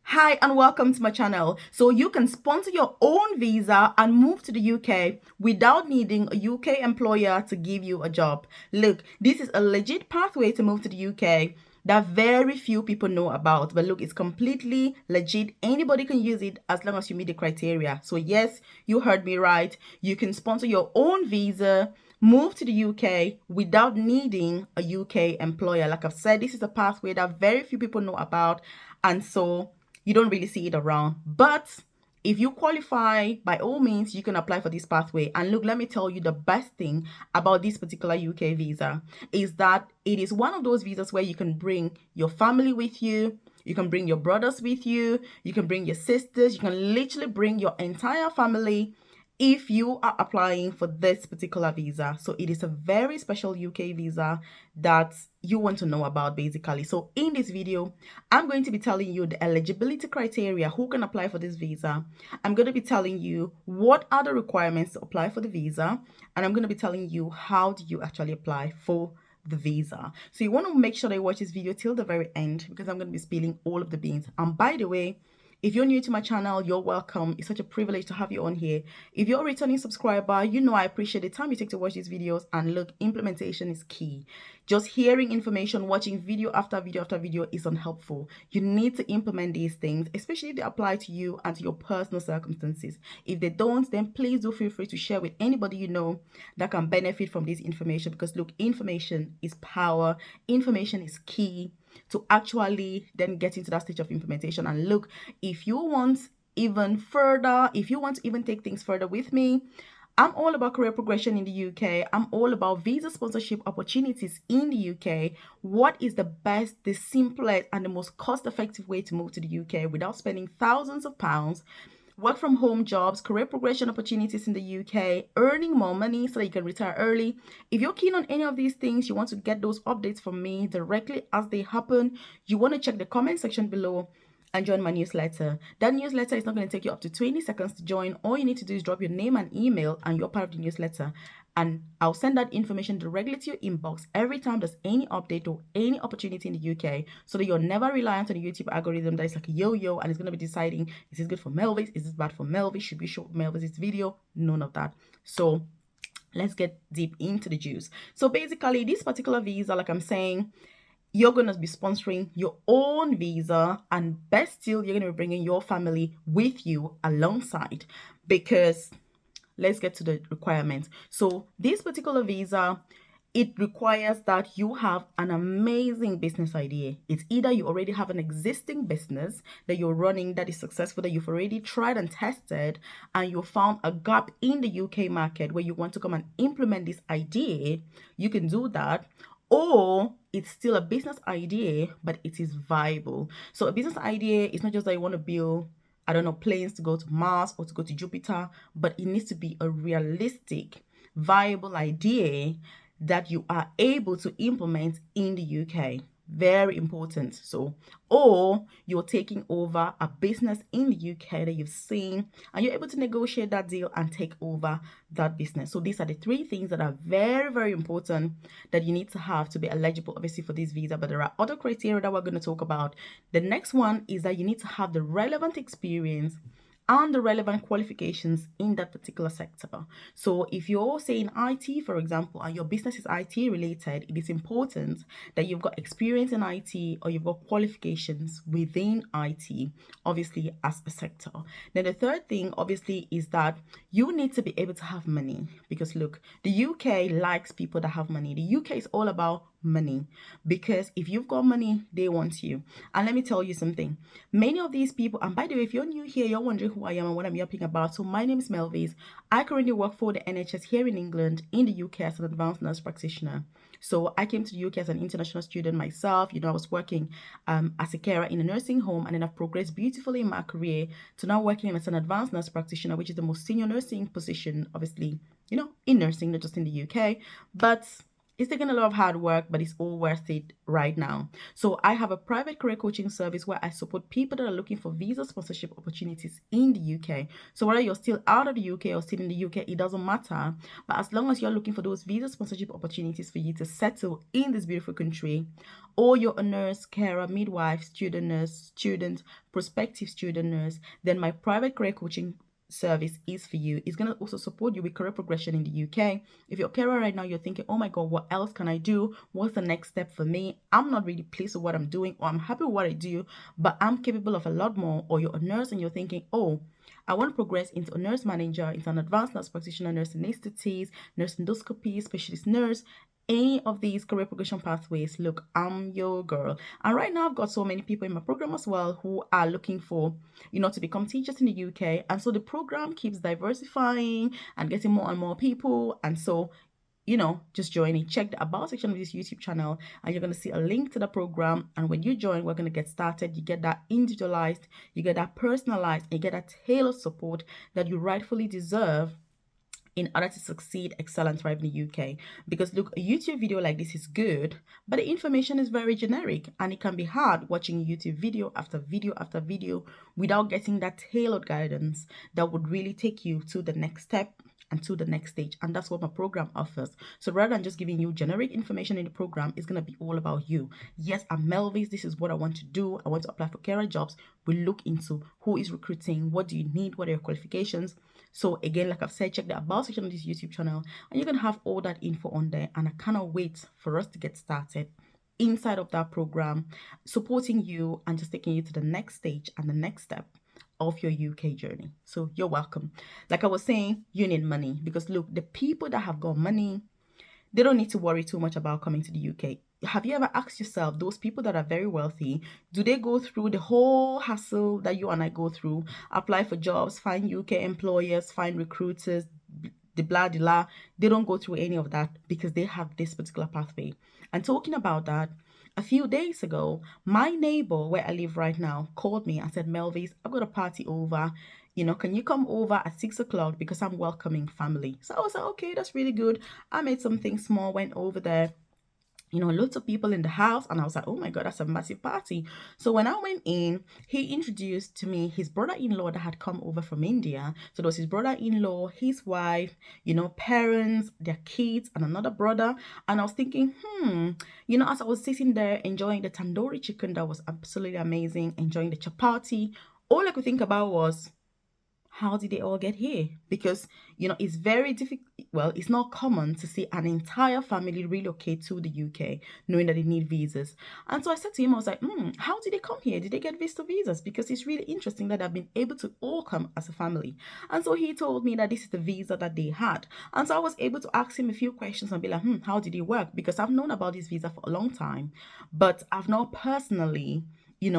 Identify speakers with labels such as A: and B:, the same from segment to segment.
A: Hi and welcome to my channel. So you can sponsor your own visa and move to the UK without needing a UK employer to give you a job. Look, this is a legit pathway to move to the UK that very few people know about. But look, it's completely legit. Anybody can use it as long as you meet the criteria. So yes, you heard me right. You can sponsor your own visa, move to the UK without needing a UK employer. Like I've said, this is a pathway that very few people know about. And so you don't really see it around. But if you qualify, by all means, you can apply for this pathway. And look, let me tell you the best thing about this particular UK visa is that it is one of those visas where you can bring your family with you. You can bring your brothers with you. You can bring your sisters. You can literally bring your entire family if you are applying for this particular visa. So it is a very special UK visa that you want to know about basically. So in this video, I'm going to be telling you the eligibility criteria, who can apply for this visa. I'm going to be telling you what are the requirements to apply for the visa. And I'm going to be telling you how do you actually apply for the visa. So you want to make sure that you watch this video till the very end because I'm going to be spilling all of the beans. And by the way, if you're new to my channel, you're welcome. It's such a privilege to have you on here. If you're a returning subscriber, you know I appreciate the time you take to watch these videos. And look, implementation is key. Just hearing information, watching video after video after video is unhelpful. You need to implement these things, especially if they apply to you and to your personal circumstances. If they don't, then please do feel free to share with anybody you know that can benefit from this information. Because look, information is power. Information is key to actually then get into that stage of implementation. And look, if you want even further, if you want to even take things further with me, I'm all about career progression in the UK. I'm all about visa sponsorship opportunities in the UK. What is the best, the simplest, and the most cost-effective way to move to the UK without spending thousands of pounds? Work from home jobs, career progression opportunities in the UK, earning more money so that you can retire early. If you're keen on any of these things, you want to get those updates from me directly as they happen, you want to check the comment section below and join my newsletter. That newsletter is not going to take you up to 20 seconds to join. All you need to do is drop your name and email and you're part of the newsletter. And I'll send that information directly to your inbox every time there's any update or any opportunity in the UK so that you're never reliant on the YouTube algorithm that is like a yo-yo and it's going to be deciding, is this good for Melvis? Is this bad for Melvis? Should we show Melvis this video? None of that. So let's get deep into the juice. So basically, this particular visa, like I'm saying, you're going to be sponsoring your own visa, and best still, you're going to be bringing your family with you alongside, because let's get to the requirements. So this particular visa, it requires that you have an amazing business idea. It's either you already have an existing business that you're running that is successful, that you've already tried and tested, and you found a gap in the UK market where you want to come and implement this idea. You can do that. Or it's still a business idea, but it is viable. So a business idea is not just that you want to build, I don't know, planes to go to Mars or to go to Jupiter, but it needs to be a realistic, viable idea that you are able to implement in the UK. Very important. So, or you're taking over a business in the UK that you've seen and you're able to negotiate that deal and take over that business. So these are the three things that are very, very important that you need to have to be eligible, obviously, for this visa. But there are other criteria that we're going to talk about. The next one is that you need to have the relevant experience and the relevant qualifications in that particular sector. So if you're saying IT, for example, and your business is IT related, it is important that you've got experience in IT or you've got qualifications within IT, obviously, as a sector. Then the third thing, obviously, is that you need to be able to have money, because look, the UK likes people that have money. The UK is all about money, because if you've got money, they want you. And let me tell you something, many of these people, and by the way, if you're new here, you're wondering who I am and what I'm yapping about. So my name is Melvis. I currently work for the NHS here in England, in the UK, as an advanced nurse practitioner. So I came to the UK as an international student myself. I was working as a carer in a nursing home, and then I've progressed beautifully in my career to now working as an advanced nurse practitioner, which is the most senior nursing position, obviously, in nursing, not just in the UK, but It's taking a lot of hard work, but it's all worth it right now. So I have a private career coaching service where I support people that are looking for visa sponsorship opportunities in the UK. So whether you're still out of the UK or still in the UK, it doesn't matter. But as long as you're looking for those visa sponsorship opportunities for you to settle in this beautiful country, or you're a nurse, carer, midwife, student nurse, student, prospective student nurse, then my private career coaching service is for you. It's going to also support you with career progression in the UK. If you're a carer right now, you're thinking, oh my God, what else can I do? What's the next step for me? I'm not really pleased with what I'm doing, or I'm happy with what I do, but I'm capable of a lot more. Or you're a nurse and you're thinking, oh, I want to progress into a nurse manager, into an advanced nurse practitioner, nurse anesthetists, nurse endoscopy, specialist nurse, any of these career progression pathways. Look, I'm your girl. And right now I've got so many people in my program as well who are looking for, to become teachers in the UK. And so the program keeps diversifying and getting more and more people. And so just join it. Check the about section of this YouTube channel and you're going to see a link to the program. And when you join, we're going to get started. You get that individualized, you get that personalized, and you get that tailored support that you rightfully deserve in order to succeed, excel, and thrive in the UK. Because look, a YouTube video like this is good, but the information is very generic and it can be hard watching YouTube video after video after video without getting that tailored guidance that would really take you to the next step and to the next stage. And that's what my program offers. So rather than just giving you generic information in the program, it's going to be all about you. Yes, I'm Melvis. This is what I want to do. I want to apply for carer jobs. We look into who is recruiting, what do you need, what are your qualifications. So again, like I've said, check the about section of this YouTube channel and you're going to have all that info on there. And I cannot wait for us to get started inside of that program, supporting you and just taking you to the next stage and the next step of your UK journey. So you're welcome. Like I was saying, you need money because look, the people that have got money, they don't need to worry too much about coming to the UK. Have you ever asked yourself, those people that are very wealthy, do they go through the whole hassle that you and I go through? Apply for jobs, find UK employers, find recruiters, the blah, the blah. They don't go through any of that because they have this particular pathway. And talking about that, a few days ago, my neighbor where I live right now called me and said, Melvis, I've got a party over. Can you come over at 6 o'clock because I'm welcoming family? So I was like, okay, that's really good. I made something small, went over there. Lots of people in the house, and I was like, oh my God, that's a massive party. So when I went in, he introduced to me his brother-in-law that had come over from India. So there was his brother-in-law, his wife, parents, their kids, and another brother. And I was thinking, as I was sitting there enjoying the tandoori chicken that was absolutely amazing, enjoying the chapati, all I could think about was, how did they all get here? Because, it's very difficult. Well, it's not common to see an entire family relocate to the UK knowing that they need visas. And so I said to him, I was like, how did they come here? Did they get visa visas? Because it's really interesting that I've been able to all come as a family. And so he told me that this is the visa that they had. And so I was able to ask him a few questions and be like, how did it work? Because I've known about this visa for a long time, but I've not personally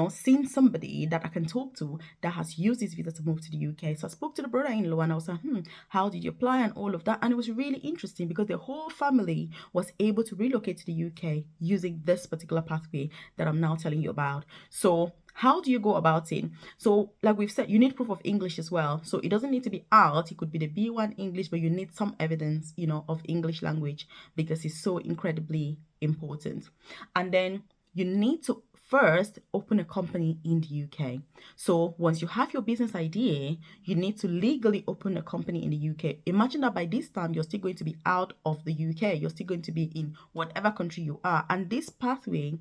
A: seen somebody that I can talk to that has used this visa to move to the UK. So I spoke to the brother-in-law and I was like, how did you apply and all of that? And it was really interesting because the whole family was able to relocate to the UK using this particular pathway that I'm now telling you about. So how do you go about it? So like we've said, you need proof of English as well. So it doesn't need to be out. It could be the B1 English, but you need some evidence, of English language because it's so incredibly important. And then you need to first open a company in the UK. So once you have your business idea, you need to legally open a company in the UK. Imagine that by this time, you're still going to be out of the UK. You're still going to be in whatever country you are. And this pathway,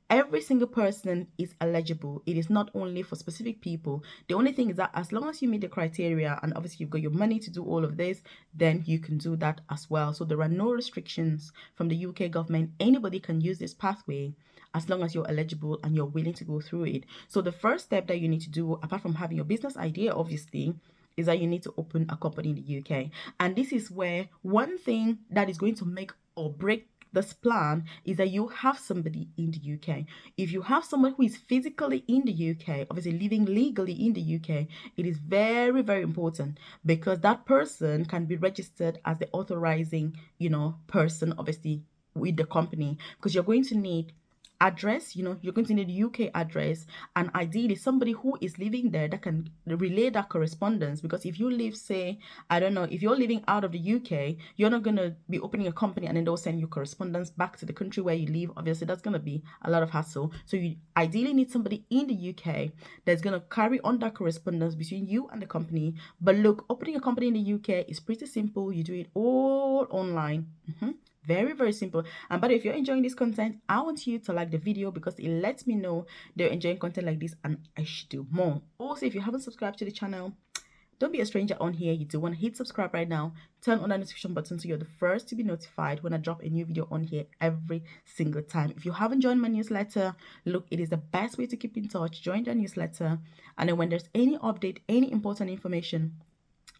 A: every single person is eligible. It is not only for specific people. The only thing is that as long as you meet the criteria and obviously you've got your money to do all of this, then you can do that as well. So there are no restrictions from the UK government. Anybody can use this pathway as long as you're eligible and you're willing to go through it. So the first step that you need to do, apart from having your business idea, obviously, is that you need to open a company in the UK. And this is where one thing that is going to make or break this plan is that you have somebody in the UK. If you have someone who is physically in the UK, obviously living legally in the UK, it is very, very important because that person can be registered as the authorizing, person, obviously, with the company, because you're going to need address. You're going to need a UK address, and ideally somebody who is living there that can relay that correspondence. Because if you live, say, I don't know, if you're living out of the UK, you're not going to be opening a company and then they'll send you correspondence back to the country where you live. Obviously, that's going to be a lot of hassle. So you ideally need somebody in the UK that's going to carry on that correspondence between you and the company. But look, opening a company in the UK is pretty simple. You do it all online. Very, very simple. And but if you're enjoying this content, I want you to like the video because it lets me know they're enjoying content like this and I should do more. Also, if you haven't subscribed to the channel, don't be a stranger on here. You do want to hit subscribe right now. Turn on that notification button so you're the first to be notified when I drop a new video on here every single time. If you haven't joined my newsletter, look, it is the best way to keep in touch. Join the newsletter, and then when there's any update, any important information,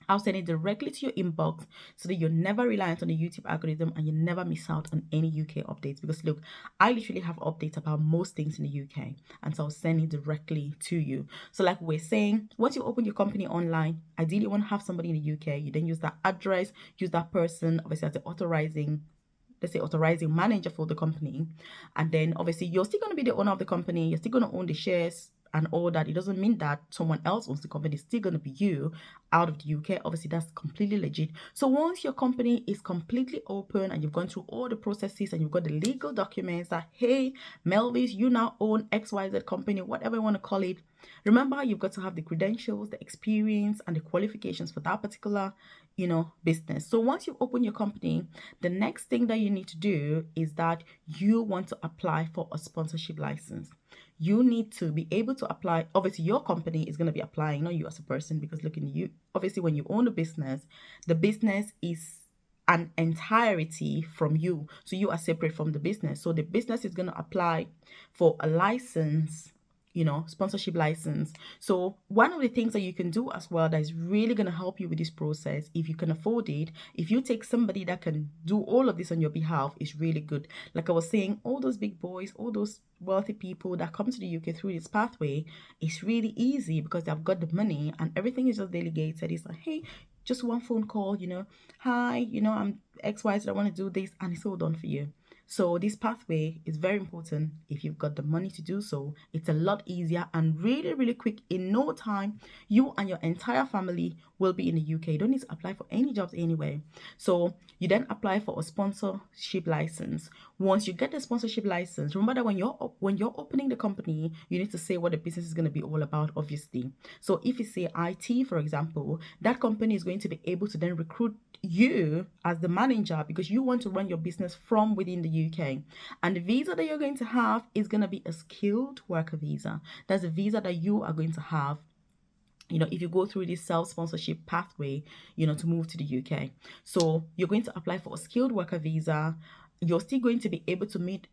A: I'll send it directly to your inbox so that you're never reliant on the YouTube algorithm and you never miss out on any UK updates. Because look, I literally have updates about most things in the UK, and so I'll send it directly to you. So like we're saying, once you open your company online, ideally you want to have somebody in the UK. You then use that address, use that person, obviously as the authorizing, let's say, authorizing manager for the company. And then obviously you're still going to be the owner of the company. You're still going to own the shares and all that. It doesn't mean that someone else owns the company. It's still going to be you out of the UK. Obviously, that's completely legit. So once your company is completely open and you've gone through all the processes and you've got the legal documents that, hey, Melvis, you now own XYZ company, whatever you want to call it. Remember, you've got to have the credentials, the experience, and the qualifications for that particular, business. So once you open your company, the next thing that you need to do is that you want to apply for a sponsorship license. You need to be able to apply. Obviously, your company is going to be applying, not you as a person, because look, obviously, when you own a business, the business is an entirety from you. So you are separate from the business. So the business is going to apply for a license, sponsorship license. So one of the things that you can do as well that is really going to help you with this process, if you can afford it, if you take somebody that can do all of this on your behalf, is really good. Like I was saying, all those big boys, all those wealthy people that come to the UK through this pathway, it's really easy because they've got the money and everything is just delegated. It's like, hey, just one phone call, hi, I'm XYZ, I want to do this, and it's all done for you. So this pathway is very important. If you've got the money to do so, it's a lot easier and really, really quick. In no time, you and your entire family will be in the UK. You don't need to apply for any jobs anywhere. So you then apply for a sponsorship license. Once you get the sponsorship license, remember that when you're opening the company, you need to say what the business is going to be all about, obviously. So if you say IT, for example, that company is going to be able to then recruit you as the manager because you want to run your business from within the UK. And the visa that you're going to have is going to be a skilled worker visa. That's a visa that you are going to have if you go through this self-sponsorship pathway, to move to the UK. So you're going to apply for a skilled worker visa. You're still going to be able to meet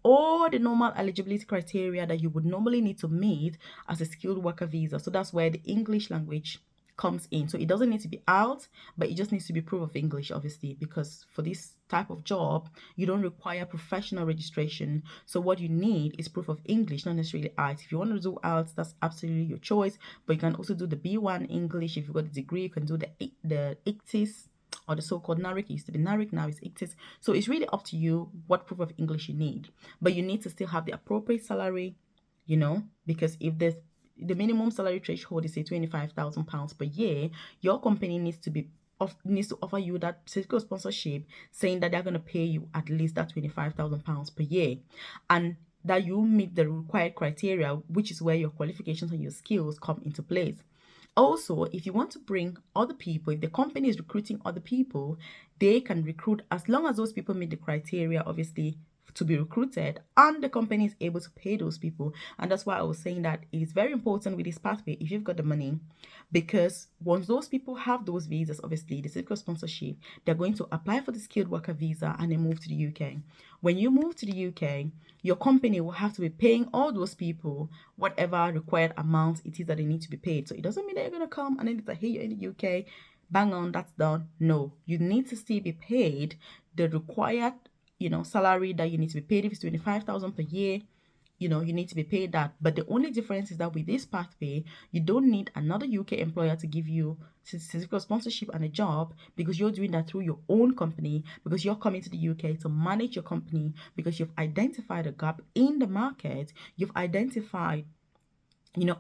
A: all the normal eligibility criteria that you would normally need to meet as a skilled worker visa. So that's where the English language comes in. So it doesn't need to be out, but it just needs to be proof of English, obviously, because for this type of job, you don't require professional registration. So what you need is proof of English, not necessarily IELTS. If you want to do IELTS, that's absolutely your choice, but you can also do the B1 English. If you've got a degree, you can do the ICTIS, or the so-called NARIC. It used to be NARIC, now it's ICTIS. So it's really up to you what proof of English you need, but you need to still have the appropriate salary, because if the minimum salary threshold is say £25,000 per year, your company needs to offer you that physical sponsorship, saying that they're going to pay you at least that £25,000 per year, and that you meet the required criteria, which is where your qualifications and your skills come into place. Also, if you want to bring other people, if the company is recruiting other people, they can recruit as long as those people meet the criteria, obviously, to be recruited, and the company is able to pay those people. And that's why I was saying that it is very important with this pathway if you've got the money, because once those people have those visas, obviously the certificate of sponsorship, they're going to apply for the skilled worker visa and then move to the UK. When you move to the UK, your company will have to be paying all those people whatever required amount it is that they need to be paid. So it doesn't mean that you're going to come and then it's like, hey, you're in the UK, bang on, that's done. No, you need to still be paid the required salary that you need to be paid. If it's 25,000 per year, you need to be paid that. But the only difference is that with this pathway, you don't need another UK employer to give you certificate of sponsorship and a job, because you're doing that through your own company, because you're coming to the UK to manage your company, because you've identified a gap in the market, you've identified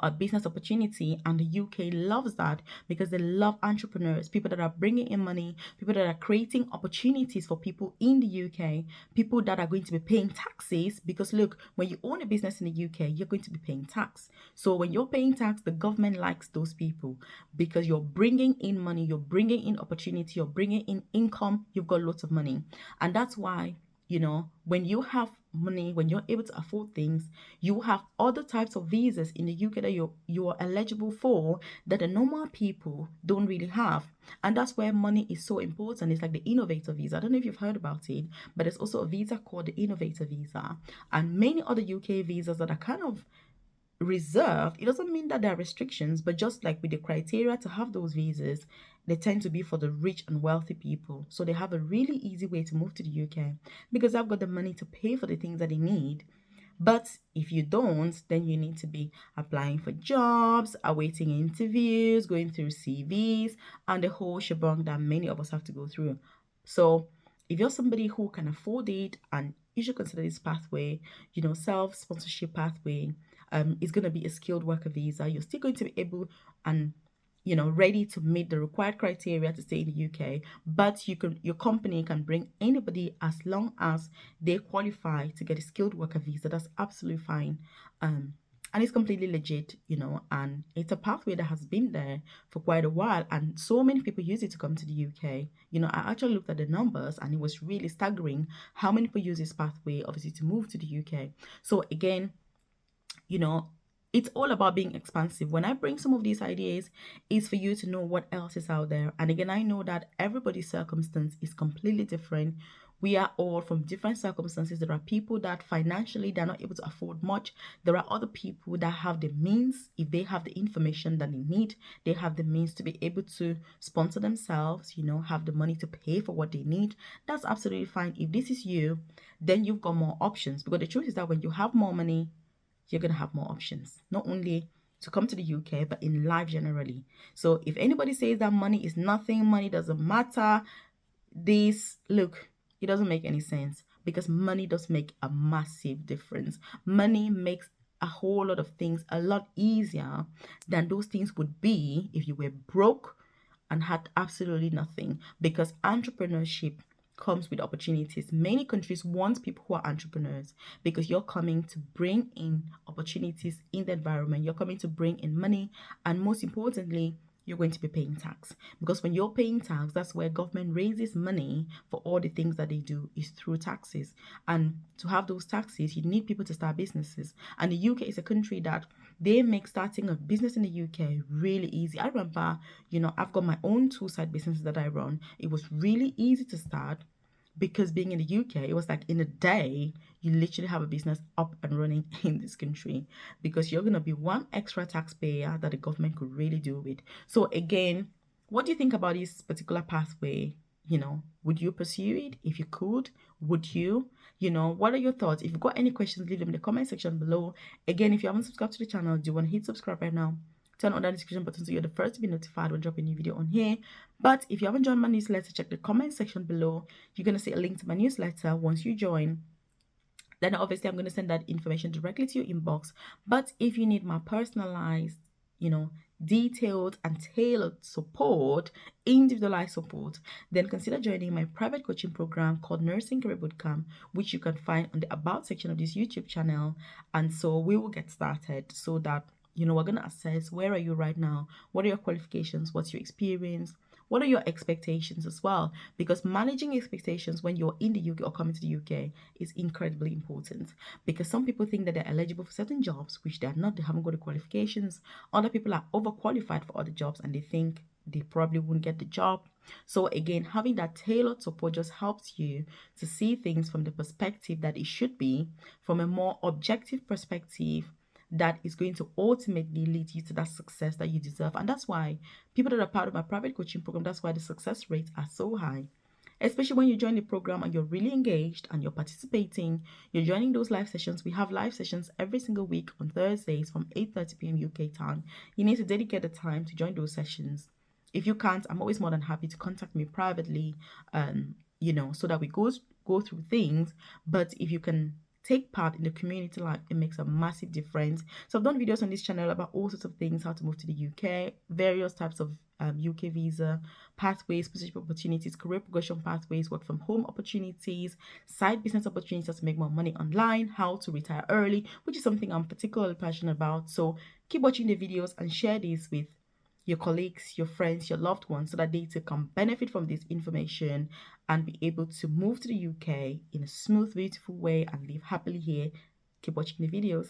A: a business opportunity, and the UK loves that because they love entrepreneurs, people that are bringing in money, people that are creating opportunities for people in the UK, people that are going to be paying taxes. Because look, when you own a business in the UK, you're going to be paying tax. So when you're paying tax, the government likes those people because you're bringing in money, you're bringing in opportunity, you're bringing in income, you've got lots of money. And that's why when you have money, when you're able to afford things, you have other types of visas in the UK that you are eligible for that the normal people don't really have. And that's where money is so important. It's like the innovator visa. I don't know if you've heard about it, but there's also a visa called the innovator visa, and many other UK visas that are kind of reserved. It doesn't mean that there are restrictions, but just like with the criteria to have those visas, they tend to be for the rich and wealthy people. So they have a really easy way to move to the UK because they've got the money to pay for the things that they need. But if you don't, then you need to be applying for jobs, awaiting interviews, going through CVs, and the whole shebang that many of us have to go through. So if you're somebody who can afford it, and you should consider this pathway, self-sponsorship pathway, is going to be a skilled worker visa. You're still going to be able and ready to meet the required criteria to stay in the UK, but your company can bring anybody as long as they qualify to get a skilled worker visa. That's absolutely fine. And it's completely legit, and it's a pathway that has been there for quite a while, and so many people use it to come to the UK. I actually looked at the numbers, and it was really staggering how many people use this pathway, obviously, to move to the UK. So again, it's all about being expansive. When I bring some of these ideas, it's for you to know what else is out there. And again, I know that everybody's circumstance is completely different. We are all from different circumstances. There are people that financially they're not able to afford much. There are other people that have the means. If they have the information that they need, they have the means to be able to sponsor themselves, have the money to pay for what they need. That's absolutely fine. If this is you, then you've got more options. Because the truth is that when you have more money, you're going to have more options, not only to come to the UK, but in life generally. So if anybody says that money is nothing, money doesn't matter, look, it doesn't make any sense, because money does make a massive difference. Money makes a whole lot of things a lot easier than those things would be if you were broke and had absolutely nothing, because entrepreneurship comes with opportunities. Many countries want people who are entrepreneurs because you're coming to bring in opportunities in the environment. You're coming to bring in money, and most importantly, you're going to be paying tax, because when you're paying tax, that's where government raises money for all the things that they do, is through taxes. And to have those taxes, you need people to start businesses. And the UK is a country that they make starting a business in the UK really easy. I remember, I've got my own two side businesses that I run. It was really easy to start, because being in the UK, it was like in a day, you literally have a business up and running in this country, because you're going to be one extra taxpayer that the government could really do with. So again, what do you think about this particular pathway? Would you pursue it? If you could, would you? What are your thoughts? If you've got any questions, leave them in the comment section below. Again, if you haven't subscribed to the channel, do you want to hit subscribe right now? Turn on that notification button so you're the first to be notified when dropping a new video on here. But if you haven't joined my newsletter, check the comment section below. You're going to see a link to my newsletter. Once you join, then obviously I'm going to send that information directly to your inbox. But if you need my personalized, detailed and tailored support, individualized support, then consider joining my private coaching program called Nursing Career Bootcamp, which you can find on the About section of this YouTube channel. And so we will get started so that we're going to assess, where are you right now? What are your qualifications? What's your experience? What are your expectations as well? Because managing expectations when you're in the UK or coming to the UK is incredibly important. Because some people think that they're eligible for certain jobs, which they're not. They haven't got the qualifications. Other people are overqualified for other jobs, and they think they probably won't get the job. So again, having that tailored support just helps you to see things from the perspective that it should be, from a more objective perspective, that is going to ultimately lead you to that success that you deserve. And that's why people that are part of my private coaching program, that's why the success rates are so high. especially when you join the program and you're really engaged and you're participating, you're joining those live sessions. We have live sessions every single week on Thursdays from 8:30 p.m. UK time. You need to dedicate the time to join those sessions. If you can't, I'm always more than happy to contact me privately, so that we go through things. But if you can take part in the community life, it makes a massive difference. So I've done videos on this channel about all sorts of things: how to move to the UK, various types of UK visa pathways, sponsorship opportunities, career progression pathways, work from home opportunities, side business opportunities to make more money online, how to retire early, which is something I'm particularly passionate about. So keep watching the videos and share this with your colleagues, your friends, your loved ones, so that they too can benefit from this information and be able to move to the UK in a smooth, beautiful way and live happily here. Keep watching the videos.